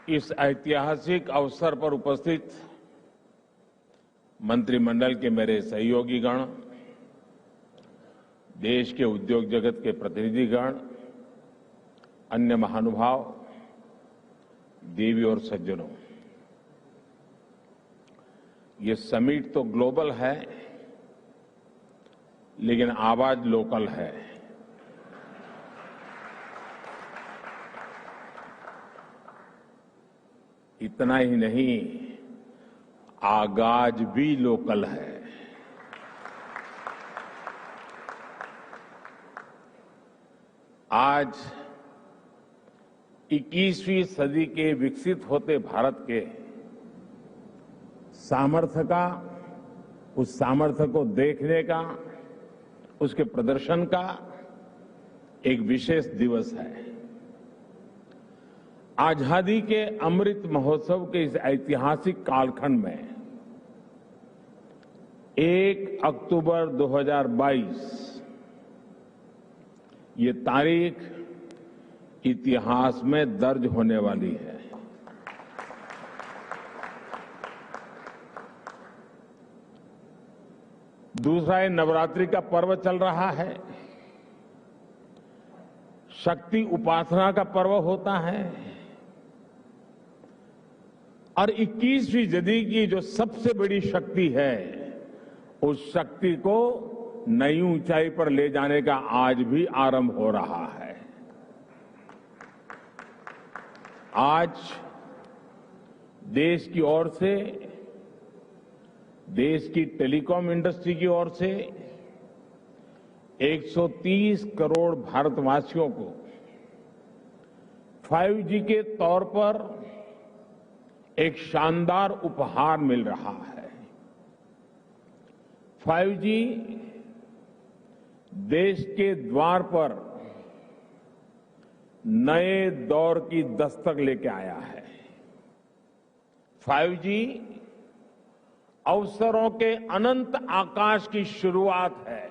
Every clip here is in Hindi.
इस ऐतिहासिक अवसर पर उपस्थित मंत्रिमंडल के मेरे सहयोगीगण, देश के उद्योग जगत के प्रतिनिधिगण, अन्य महानुभाव, देवी और सज्जनों, ये समिट तो ग्लोबल है, लेकिन आवाज लोकल है। इतना ही नहीं, आगाज भी लोकल है। आज 21वीं सदी के विकसित होते भारत के सामर्थ्य का, उस सामर्थ्य को देखने का, उसके प्रदर्शन का एक विशेष दिवस है। आजादी के अमृत महोत्सव के इस ऐतिहासिक कालखंड में 1 अक्टूबर 2022 ये तारीख इतिहास में दर्ज होने वाली है। दूसरा, ये नवरात्रि का पर्व चल रहा है, शक्ति उपासना का पर्व होता है और 21वीं सदी की जो सबसे बड़ी शक्ति है, उस शक्ति को नई ऊंचाई पर ले जाने का आज भी आरंभ हो रहा है। आज देश की ओर से, देश की टेलीकॉम इंडस्ट्री की ओर से 130 करोड़ भारतवासियों को 5G के तौर पर एक शानदार उपहार मिल रहा है। 5G देश के द्वार पर नए दौर की दस्तक लेके आया है। 5G अवसरों के अनंत आकाश की शुरुआत है।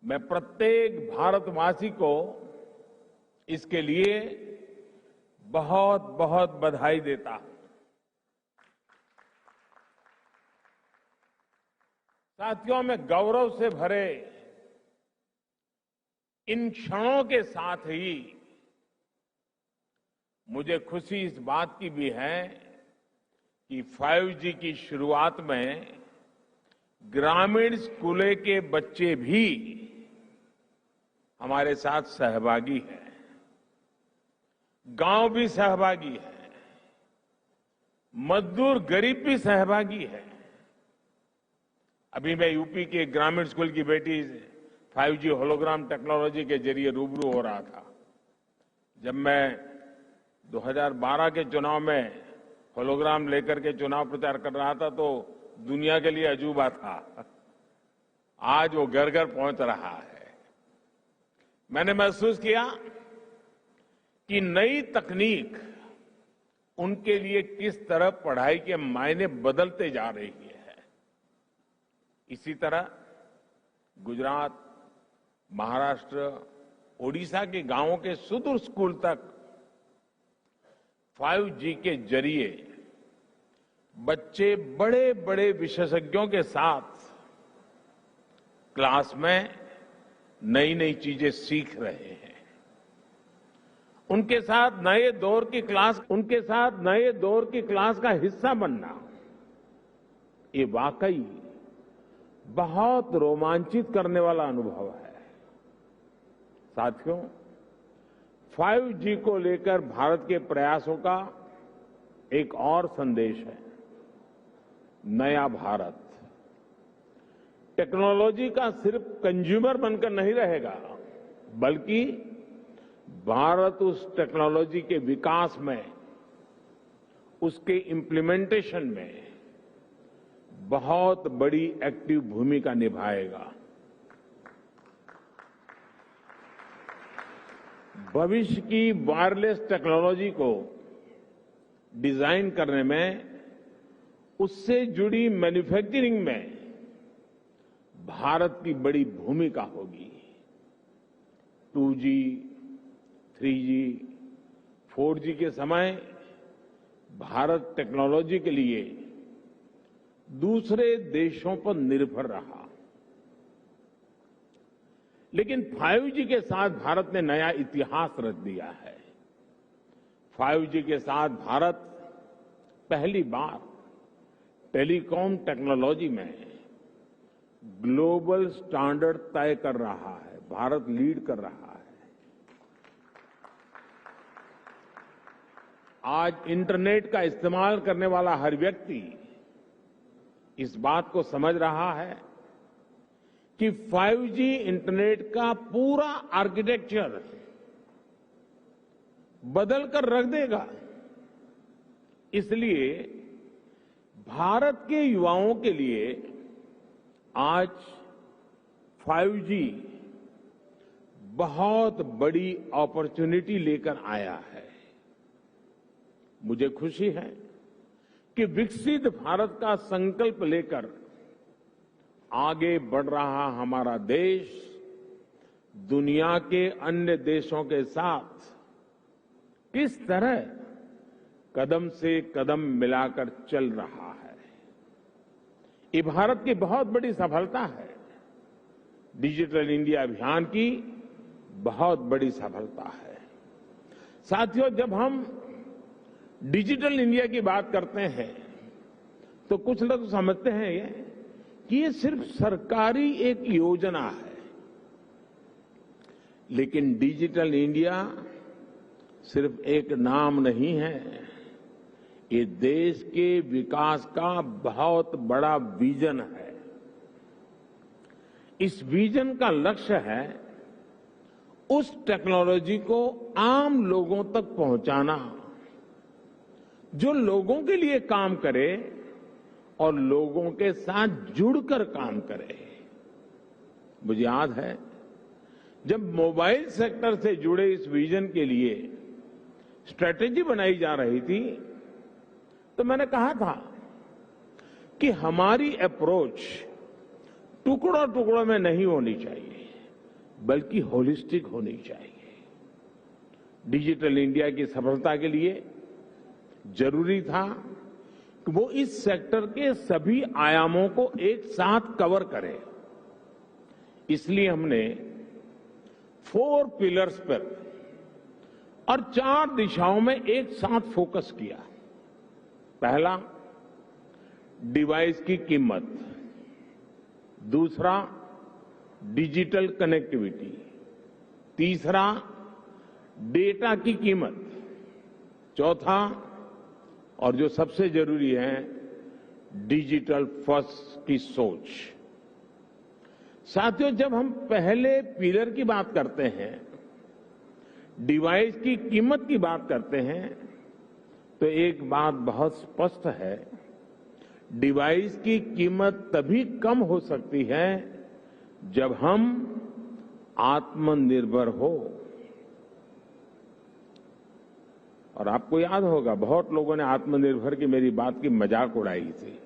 मैं प्रत्येक भारतवासी को इसके लिए बहुत बहुत बधाई देता हूं। साथियों, मैं गौरव से भरे इन क्षणों के साथ ही मुझे खुशी इस बात की भी है कि 5G की शुरुआत में ग्रामीण स्कूलों के बच्चे भी हमारे साथ सहभागी हैं, गांव भी सहभागी है, मजदूर गरीब भी सहभागी है। अभी मैं यूपी के ग्रामीण स्कूल की बेटी 5G होलोग्राम टेक्नोलॉजी के जरिए रूबरू हो रहा था। जब मैं 2012 के चुनाव में होलोग्राम लेकर के चुनाव प्रचार कर रहा था तो दुनिया के लिए अजूबा था। आज वो घर घर पहुंच रहा है। मैंने महसूस किया कि नई तकनीक उनके लिए किस तरह पढ़ाई के मायने बदलते जा रही है। इसी तरह गुजरात, महाराष्ट्र, ओडिशा के गांवों के सुदूर स्कूल तक 5G के जरिए बच्चे बड़े बड़े विशेषज्ञों के साथ क्लास में नई नई चीजें सीख रहे हैं। उनके साथ नए दौर की क्लास का हिस्सा बनना, ये वाकई बहुत रोमांचित करने वाला अनुभव है। साथियों, 5G को लेकर भारत के प्रयासों का एक और संदेश है, नया भारत। टेक्नोलॉजी का सिर्फ कंज्यूमर बनकर नहीं रहेगा, बल्कि भारत उस टेक्नोलॉजी के विकास में, उसके इम्प्लीमेंटेशन में बहुत बड़ी एक्टिव भूमिका निभाएगा। भविष्य की वायरलेस टेक्नोलॉजी को डिजाइन करने में, उससे जुड़ी मैन्युफैक्चरिंग में भारत की बड़ी भूमिका होगी। 2G, 3G, 4G के समय भारत टेक्नोलॉजी के लिए दूसरे देशों पर निर्भर रहा, लेकिन 5G के साथ भारत ने नया इतिहास रच दिया है। 5G के साथ भारत पहली बार टेलीकॉम टेक्नोलॉजी में ग्लोबल स्टैंडर्ड तय कर रहा है। भारत लीड कर रहा है। आज इंटरनेट का इस्तेमाल करने वाला हर व्यक्ति इस बात को समझ रहा है कि 5G इंटरनेट का पूरा आर्किटेक्चर बदल कर रख देगा। इसलिए भारत के युवाओं के लिए आज 5G बहुत बड़ी अपॉर्चुनिटी लेकर आया है। मुझे खुशी है कि विकसित भारत का संकल्प लेकर आगे बढ़ रहा हमारा देश दुनिया के अन्य देशों के साथ किस तरह कदम से कदम मिलाकर चल रहा है। ये भारत की बहुत बड़ी सफलता है। डिजिटल इंडिया अभियान की बहुत बड़ी सफलता है। साथियों, जब हम डिजिटल इंडिया की बात करते हैं तो कुछ लोग समझते हैं कि ये सिर्फ सरकारी एक योजना है, लेकिन डिजिटल इंडिया सिर्फ एक नाम नहीं है। ये देश के विकास का बहुत बड़ा विजन है। इस विजन का लक्ष्य है उस टेक्नोलॉजी को आम लोगों तक पहुंचाना जो लोगों के लिए काम करे और लोगों के साथ जुड़कर काम करे। मुझे याद है जब मोबाइल सेक्टर से जुड़े इस विजन के लिए स्ट्रेटेजी बनाई जा रही थी तो मैंने कहा था कि हमारी अप्रोच टुकड़ों टुकड़ों में नहीं होनी चाहिए, बल्कि होलिस्टिक होनी चाहिए। डिजिटल इंडिया की सफलता के लिए जरूरी था कि वो इस सेक्टर के सभी आयामों को एक साथ कवर करे। इसलिए हमने 4 पिलर्स पर और 4 दिशाओं में एक साथ फोकस किया। पहला, डिवाइस की कीमत। दूसरा, डिजिटल कनेक्टिविटी। तीसरा, डेटा की कीमत। चौथा, और जो सबसे जरूरी है, डिजिटल फर्स्ट की सोच। साथियों, जब हम पहले पिलर की बात करते हैं, डिवाइस की कीमत की बात करते हैं, तो एक बात बहुत स्पष्ट है, डिवाइस की कीमत तभी कम हो सकती है जब हम आत्मनिर्भर हो। और आपको याद होगा, बहुत लोगों ने आत्मनिर्भर की मेरी बात की मजाक उड़ाई थी।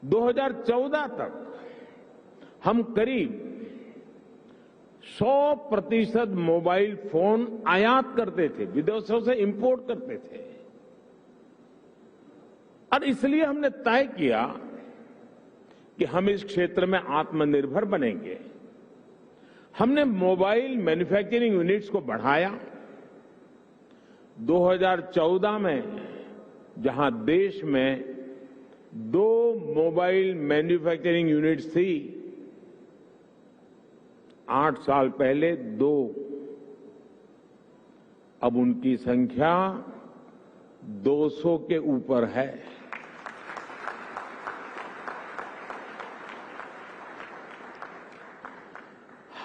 2014 तक हम करीब 100% मोबाइल फोन आयात करते थे, विदेशों से इंपोर्ट करते थे। और इसलिए हमने तय किया कि हम इस क्षेत्र में आत्मनिर्भर बनेंगे। हमने मोबाइल मैन्युफैक्चरिंग यूनिट्स को बढ़ाया। 2014 में जहां देश में 2 मोबाइल मैन्युफैक्चरिंग यूनिट्स थी, 8 साल पहले 2। अब उनकी संख्या 200 के ऊपर है।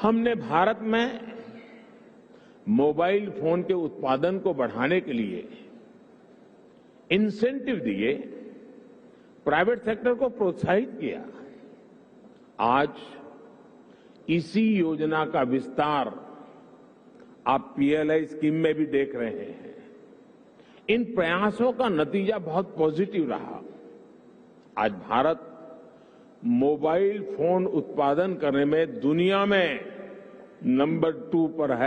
हमने भारत में मोबाइल फोन के उत्पादन को बढ़ाने के लिए इंसेंटिव दिए, प्राइवेट सेक्टर को प्रोत्साहित किया। आज इसी योजना का विस्तार आप पीएलआई स्कीम में भी देख रहे हैं। इन प्रयासों का नतीजा बहुत पॉजिटिव रहा। आज भारत मोबाइल फोन उत्पादन करने में दुनिया में नंबर 2 पर है।